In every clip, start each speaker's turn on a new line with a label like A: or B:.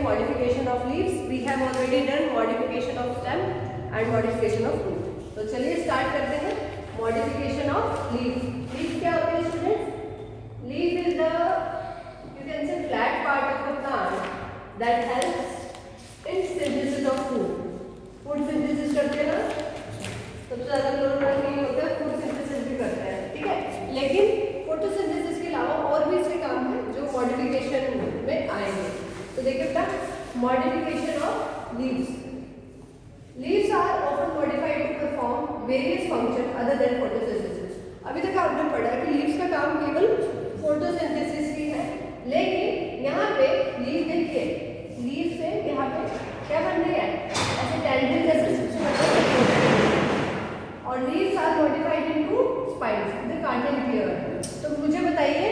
A: modification of leaves. We have already done modification of stem and modification of root. तो चलिए start करते हैं modification of leaf. Leaf क्या होते हैं students? Leaf is the, you can say, flat part of a plant that helps in synthesis of food. Food synthesis करते हैं ना? सबसे ज़्यादा क्लोरोफिल नहीं होता है, फूड सिंथेसिस भी करते हैं, ठीक है? लेकिन फोटोसिंथेसिस के अलावा और भी इसके काम है जो मॉडिफिकेशन में आएंगे। तो देखिए बेटा, modification of leaves. Leaves are often modified to perform various function other than photosynthesis. अभी तक आपने पढ़ा कि लीव्स का काम केवल फोटोसिंथेसिस ही है, लेकिन यहाँ पे लीव देखिए, लीव से यहाँ पे क्या बन रही है, ऐसे टेंड्रिल जैसे, और leaves are modified into spikes, the कार्टिलेजियर। तो मुझे बताइए,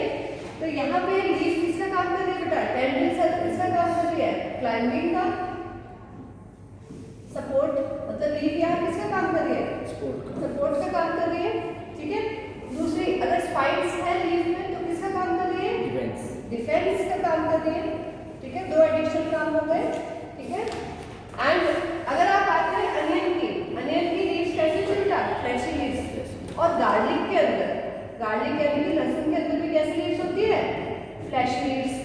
A: तो यहाँ पे लीफ किसका काम कर रही है बेटा? टेंड्रिल किसका काम कर रही है? क्लाइंबिंग का, सपोर्ट, मतलब लीफ यहाँ किसका काम कर रही है? सपोर्ट का काम कर रही है, ठीक है? दूसरी, अगर स्पाइक्स है लीफ में तो किसका काम कर रही है? डिफेंस का काम कर रही है, ठीक है? दो एडिशनल काम हो गए, ठीक है? एंड अगर आप आते हैं अनियन की लीव्स कैसे चलता? Flashy leaves. और गार्लिक के अंदर लहसुन के अंदर भी कैसी लीव्स होती है? Flashy leaves.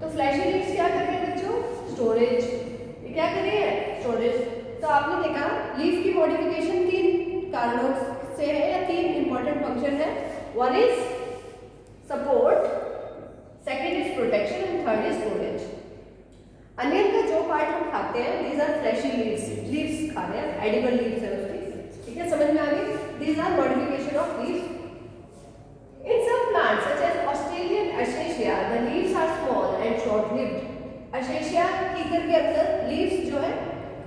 A: तो फ्लैशी लीव्स क्या कर रही है बच्चों? स्टोरेज। ये क्या कर रही है? स्टोरेज। तो आपने देखा लीफ की मॉडिफिकेशन 3 कारणों से है, या 3 इंपॉर्टेंट फंक्शन है। One is support, second is protection and third is storage. Onion का जो पार्ट हम खाते हैं, दीज आर फ्लैशी लीव्स खा रहे हैं, एडिबल लीव्स है उसकी, ठीक है? समझ में आ गई? These are modification of leaves. In some plants such as Australian acacia the leaves are small and short lived. Acacia कीकर के अंदर लीव्स जो है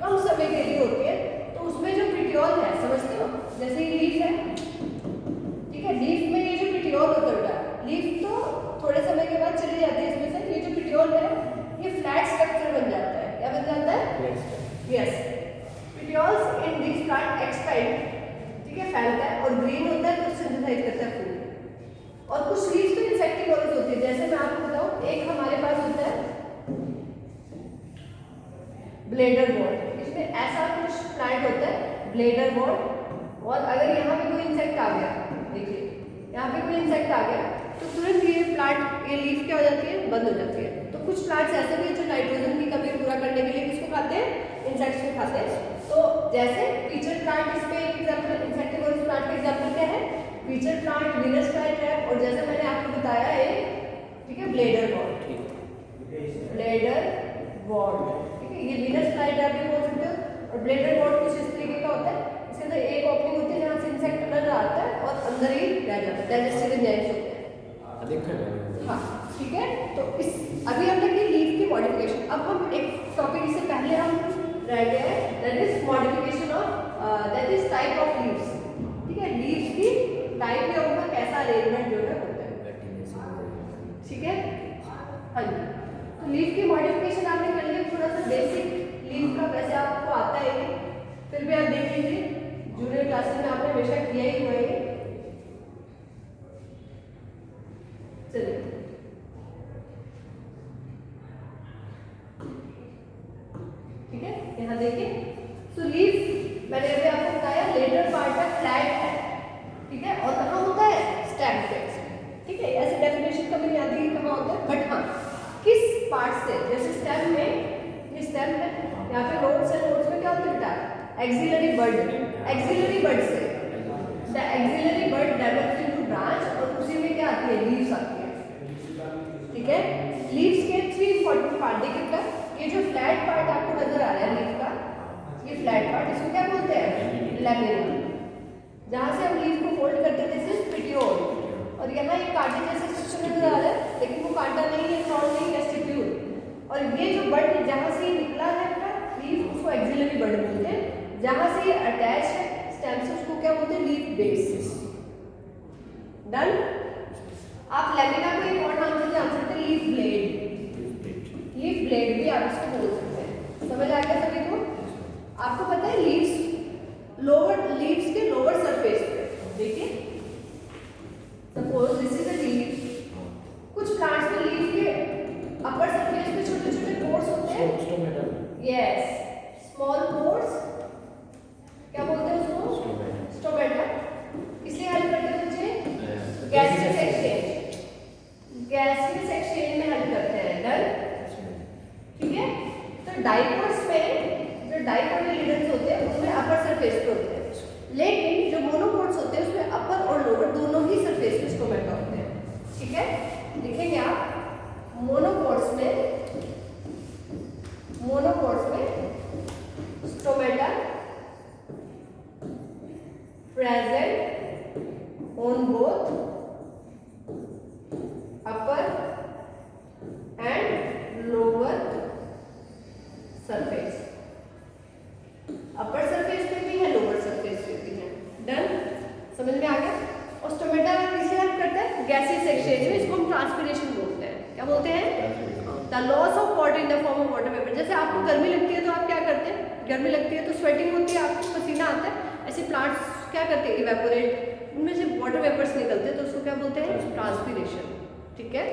A: कम समय के लिए होती है, तो उसमें जो पिटियोल है, समझते हो, जैसे ये लीफ है, ठीक है? लीफ में ये जो पिटियोल होता है, लीफ तो थोड़े समय के बाद चली जाती है इसमें से, ये जो पिटियोल है ये फ्लैट स्ट्रक्चर बन जाता है। क्या बन जाता है? Yes. Petioles in this plant expand, ठीक है, फैलता है और ग्रीन होता है, तो सिंथेसाइज करता है फूड। और कुछ लीव्स तो इंसेक्टिवोरस होती है, जैसे मैं आपको बताऊं, एक हमारे पास होता है ब्लेडर वॉर्ड। इसमें ऐसा कुछ प्लांट होता है ब्लेडर वॉर्ड, और अगर यहाँ पे कोई इंसेक्ट आ गया, देखिए यहाँ पे कोई इंसेक्ट आ गया तो तुरंत ये प्लांट, ये लीफ क्या हो जाती है? बंद हो जाती है। तो कुछ प्लांट्स ऐसे भी हैं जो नाइट्रोजन की कमी पूरा करने के लिए किसको खाते हैं? इंसेक्ट्स को खाते हैं। तो जैसे पीचर प्लांट, इस पे एक एग्जांपल, इंसेक्टिवोरस प्लांट का एग्जांपल क्या है? पीचर प्लांट, वीनस फ्लाईट्रैप, और जैसे मैंने आपको बताया है, ठीक है, ब्लेडर वॉर्ड, ठीक है? ये वीनस फ्लाईट्रैप भी बोल सकते हो, और ब्लेडर वॉर्ड कुछ इस तरीके का होता है, इसके अंदर एक ओपनिंग होती है जहाँ से इंसेक्ट अंदर आता है और अंदर ही रह जाता है, डाइजेस्टिव एंजाइम्स होते हैं। हाँ, ठीक है? तो इस अभी हमने की लीफ की मॉडिफिकेशन। अब हम एक टॉपिक इससे पहले हम रह गए हैं, that is modification of, that is type of leaves, ठीक है? लीव्स की टाइप या उनका कैसा अरेंजमेंट जो है होता है, ठीक है? हाँ जी। तो लीफ की मॉडिफिकेशन आपने कर लिया, थोड़ा सा बेसिक लीफ का वैसे आपको आता है, फिर भी आप देख लीजिए, जूनियर क्लासेस में आपने हमेशा किया ही हुआ है। चलिए, ठीक है, यहाँ देखिए। सो लीफ मैंने अभी आपको बताया लेटर पार्ट है, फ्लैट है, ठीक है? और कहाँ होता है? स्टेम पे, ठीक है? ऐसे डेफिनेशन कभी नहीं आती कि कहाँ होता है, बट हाँ, किस पार्ट से, जैसे स्टेम में, ये स्टेम है, यहाँ पे नोड्स है, नोड्स में क्या होता है बेटा? एक्सिलरी बड, एक्सिलरी बड से the axillary bud develops into branch, और उसी में क्या आती है? लीव्स आती है, ठीक है? लीव्स के 3 इंपॉर्टेंट पार्ट देखिएगा। ये जो फ्लैट पार्ट आपको नजर आ रहा है लीफ का, ये फ्लैट पार्ट, इसको क्या बोलते हैं? लैमेला। जहाँ से हम लीफ को फोल्ड करते हैं, दिस इज पिटियोल, और यहाँ एक कांटे जैसे स्ट्रक्चर नजर आ रहा है, लेकिन वो कांटा नहीं है, फ्रॉन्ट नहीं है, स्टिप्यूल। और ये जो बड जहाँ से ये निकला है लीफ, उसको एक्सिलरी बड बोलते हैं। जहाँ से ये अटैच है स्टेम से, उसको क्या बोलते हैं? Leaf base. डन? आप लैमेला को एक और नाम से जान सकते हैं, लीफ ब्लेड। लीफ ब्लेड भी आप इसको बोल सकते हैं। समझ आ गया सभी को? आपको पता है लीव्स के लोअर सरफेस पे देखिए, suppose this is a leaf, कुछ प्लांट्स में लीफ के अपर सरफेस पे ठीक है, देखेंगे आप मोनोकोट्स में stomata present on both upper and lower surface. Upper surface पे भी है, लोअर सरफेस पे भी है। डन, समझ में आ गया। और स्टोमेटा किसे हेल्प करता है? गैसेस एक्सचेंज में, इसको हम ट्रांसपिरेशन बोलते हैं। क्या बोलते हैं? The loss of water in the form of water vapour. जैसे आपको गर्मी लगती है तो आप क्या करते हैं? गर्मी लगती है तो स्वेटिंग होती है, आपको पसीना आता है। ऐसे प्लांट्स क्या करते हैं? इवेपोरेट, उनमें से वाटर वेपर्स निकलते हैं तो उसको क्या बोलते हैं? ट्रांसपिरेशन। ठीक है,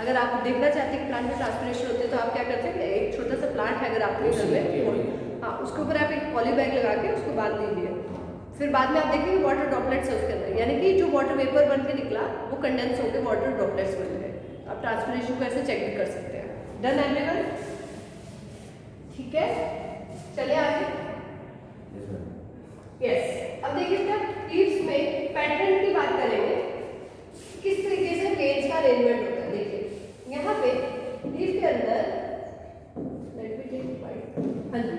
A: अगर आप देखना चाहते हैं कि प्लांट में ट्रांसपिरेशन होते हैं तो आप क्या करते हैं? एक छोटा सा प्लांट है अगर आपके घर में, हाँ, उसके ऊपर आप एक पॉली बैग लगा के उसको बांध दीजिए। फिर बाद में आप देखेंगे वाटर ड्रॉपलेट्स है उसके अंदर, यानी कि जो वाटर वेपर बन के निकला वो कंडेंस होकर वाटर ड्रॉपलेट्स बन गए। आप ट्रांसपिरेशन को ऐसे चेक भी कर सकते हैं। Done everyone? ठीक है, चलिए आगे। यस, अब देखिए क्या लीव्स में पैटर्न की बात करेंगे, किस तरीके से वेन्स का अरेंजमेंट होता है। देखिए यहाँ पे लीफ के अंदर, हाँ जी,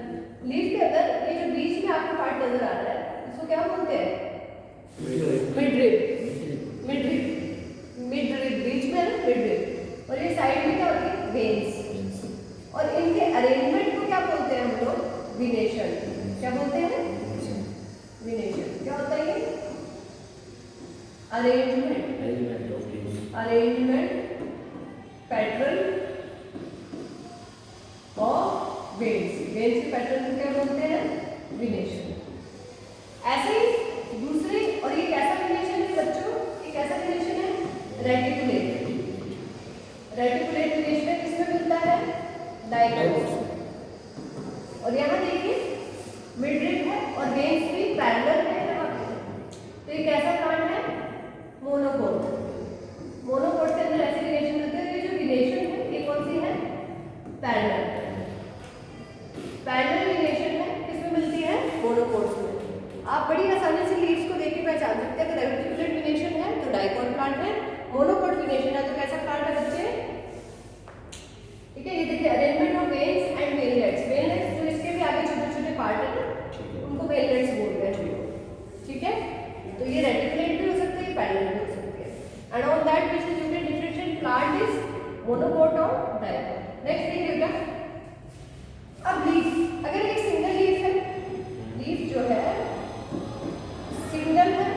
A: लीफ के अंदर ये जो बीच में आपको पार्ट नजर आ रहा है इसको क्या बोलते हैं? मिडरिब। मिडरिब बीच में है, मिडरिब। और ये साइड में क्या होती है? वेन्स। और इनके अरेंजमेंट को क्या बोलते हैं हम लोग? विनेशन। क्या बोलते हैं? विनेशन। क्या होता है ये? Arrangement pattern of veins. Veins के पैटर्न को क्या बोलते हैं? विनेशन। ऐसे ही दूसरे, और ये कैसा विनेशन है बच्चों? ये कैसा विनेशन है? रेटिकुलेट। रेटिकुलेट विनेशन किसमें मिलता है? डाइकोट्स। और यहाँ देखिए मिडरिब है और वेन्स भी पैरेलल है यहाँ पे। तो ये कैसा प्लांट है? मोनोकोट। मोनोकोट के अंदर ऐसे विनेशन होते हैं। ये जो विनेशन है ये कौन सी है? पैरेलल। पैरेलल विनेशन है किसमें मिलती है? मोनोकोट्स में। आप बड़ी आसानी से लीव्स को देख के पहचान सकते हैं। अगर रेटिकुलेट विनेशन है तो डाइकोट प्लांट है, मोनोकोट विनेशन है तो कैसा प्लांट है बच्चे? ठीक है, ये देखिए arrangement of veins and veinlets. Veinlets जो इसके भी आगे छोटे छोटे पार्ट है ना, उनको वेनलेट्स बोलते हैं। ठीक है, तो ये रेटिकुलेट भी हो सकते हैं, पैरेलल भी हो सकते हैं। And on that basis you can differentiate plant is monocot और डाइकोट। नेक्स्ट देखिएगा, अब लीफ, अगर एक सिंगल लीफ है, लीफ जो है सिंगल है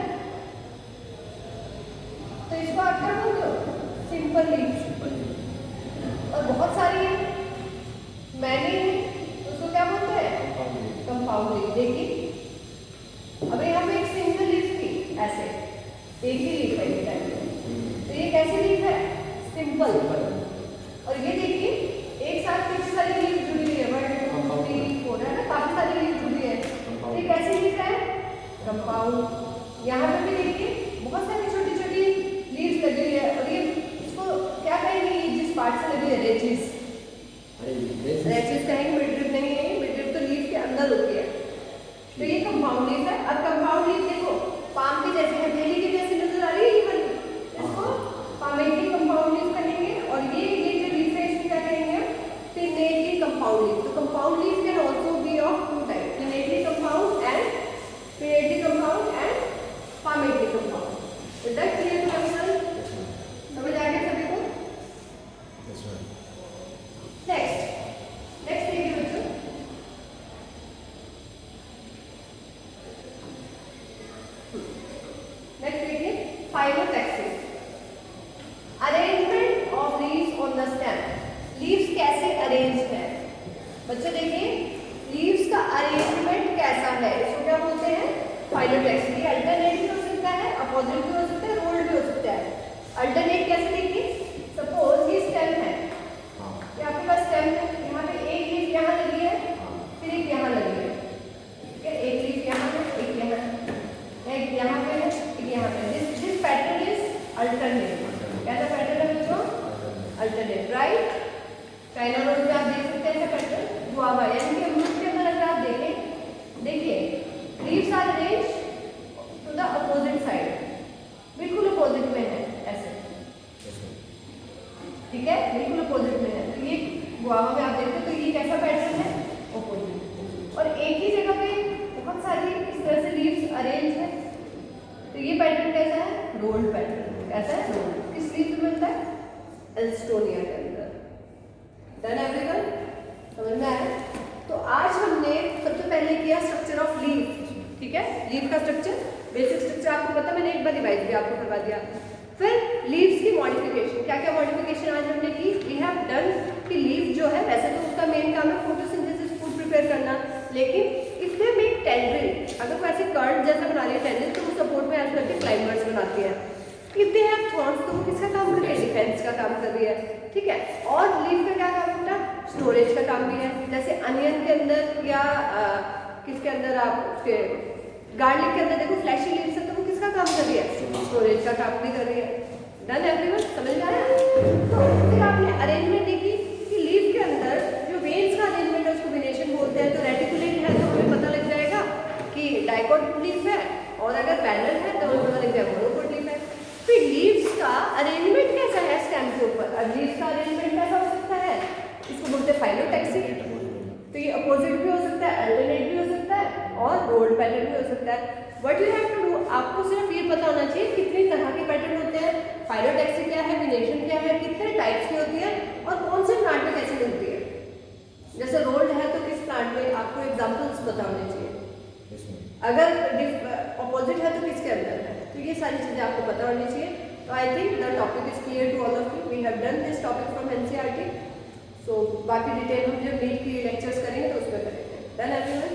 A: तो इसको आप क्या बोलते हो? Simple leaf. और बहुत सारी है, मैनी है तो उसको क्या बोलते हैं? Compound leaf. देखिए अब यहाँ पे एक सिंगल लीफ थी, ऐसे एक ही लीफ है इस टाइप में, तो ये कैसी लीफ है? सिंपल। और ये देखिए एक साथ कितनी सारी लीफ जुड़ी हुई है, 1 2 3 4 है ना, काफी सारी लीफ जुड़ी है। तो ये कैसी लीफ है? कंपाउंड। यहाँ पे भी देखिए बहुत सारी छोटी छोटी लीव्स लगी हुई है। और ये इसको क्या कहेंगे? जिस पार्ट से लगी है रेचिस। रेचिस कहेंगे, मिडरिब नहीं है। मिडरिब तो लीफ के अंदर होती है। तो ये कंपाउंड लीफ है। अब कंपाउंड लीफ देखो पाम के जैसे, हथेली के जैसे नजर आ रही है, ये वाली, इसको पामेटी कंपाउंड लीफ कहेंगे। और ये जो लीफ है इसको क्या कहेंगे? Pinnately compound leaf. तो compound leaf can also be of 2 type, pinnately compound and palmately compound. Is that clear to everyone? समझ आ गया सभी को? नेक्स्ट देखिए बच्चों, नेक्स्ट देखिए phyllotaxis. Arrangement of leaves on the stem. Leaves कैसे अरेंज है बच्चों? देखिए लीव्स का अरेंजमेंट कैसा है, इसको क्या बोलते हैं? फाइलोटैक्सिस। ये अल्टरनेट भी हो सकता है, अपोजिट भी हो सकता है, रोल्ड भी हो सकता है। अल्टरनेट कैसे? देखिए सपोज ये स्टेम है, ये आपके पास स्टेम है, यहाँ पे एक लीफ यहाँ लगी है, फिर एक यहाँ लगी है। ठीक है, एक लीफ यहाँ है, एक यहाँ है, एक यहाँ पे है, एक यहाँ पे। This pattern is alternate. कैसा पैटर्न है बच्चों? Alternate, right? चाइना रोड में आप देख सकते हैं ऐसा पैटर्न हुआ हुआ है। यानी कि अमरूद के अंदर अगर आप देखें, देखिए leaves are arranged to the opposite side, बिल्कुल अपोजिट में है ऐसे। ठीक है, बिल्कुल अपोजिट में है। तो ये गुआवा में आप देखते हो तो ये कैसा पैटर्न है, अपोजिट। और एक ही जगह पे बहुत सारी इस तरह से लीव्स अरेंज है, तो ये पैटर्न कैसा है, रोल्ड पैटर्न। कैसा है, रोल्ड। किस लीव में मिलता है, एल्स्टोनिया के अंदर। डन एवरीवन, समझ में आया? तो आज हमने सबसे पहले किया स्ट्रक्चर ऑफ लीव, ठीक है, लीव का स्ट्रक्चर, बेसिक स्ट्रक्चर आपको पता, मैंने एक बार रिवाइज भी आपको करवा दिया। फिर लीव्स की मॉडिफिकेशन, क्या क्या मॉडिफिकेशन आज हमने की, वी हैव डन कि लीव जो है वैसे तो उसका मेन काम है फोटोसिंथेसिस, फूड प्रिपेयर करना, लेकिन इफ दे मेक टेंड्रिल, अगर वो ऐसे कर्ड जैसा बना रही है टेंड्रिल, तो वो सपोर्ट में ऐसे करके क्लाइंबर्स बनाती है। इफ दे हैव थॉर्न्स, तो वो किसका काम कर रही है, डिफेंस का काम कर रही है, ठीक है। और लीव का क्या काम होता है, स्टोरेज का काम भी है, जैसे अनियन के अंदर या किसके अंदर आप उसके गार्लिक के अंदर देखो फ्लैशी लीव्स है, तो वो किसका काम कर रही है, स्टोरेज का काम भी कर रही है। डन एवरीवन, समझ में आया? तो फिर आपने अरेंजमेंट देखी कि लीव के अंदर जो वेन्स का अरेंजमेंट है उसको वेनेशन बोलते हैं। तो रेटिकुलेट है तो हमें पता लग जाएगा कि डाइकोट लीफ है, और अगर पैरेलल है तो हमें पता लग जाएगा मोनोकोट लीफ है। फिर लीव्स का अरेंजमेंट कैसा है स्टेम के ऊपर, अब लीव्स का अरेंजमेंट कैसा हो सकता है, इसको बोलते हैं फाइलोटैक्सी, तो ये अपोजिट भी हो सकता है, अल्टरनेट भी हो सकता है, और रोल्ड पैटर्न भी हो सकता है। What you have to do, आपको सिर्फ ये पता होना चाहिए कितनी तरह के पैटर्न होते हैं, फाइलोटैक्सी क्या है, वेनेशन क्या है, कितने टाइप्स की होती है, और कौन से प्लांट में कैसे मिलती है। जैसे रोल्ड है तो किस प्लांट में, आपको एग्जांपल्स पता होने चाहिए। अगर अपोजिट है तो किसके अंदर है, तो ये सारी चीज़ें आपको पता होनी चाहिए। तो I think the topic is clear to all of you, we have done this topic from NCERT. So बाकी डिटेल हम जब मीट की लेक्चर्स करेंगे तो उसमें करेंगे। Done everyone.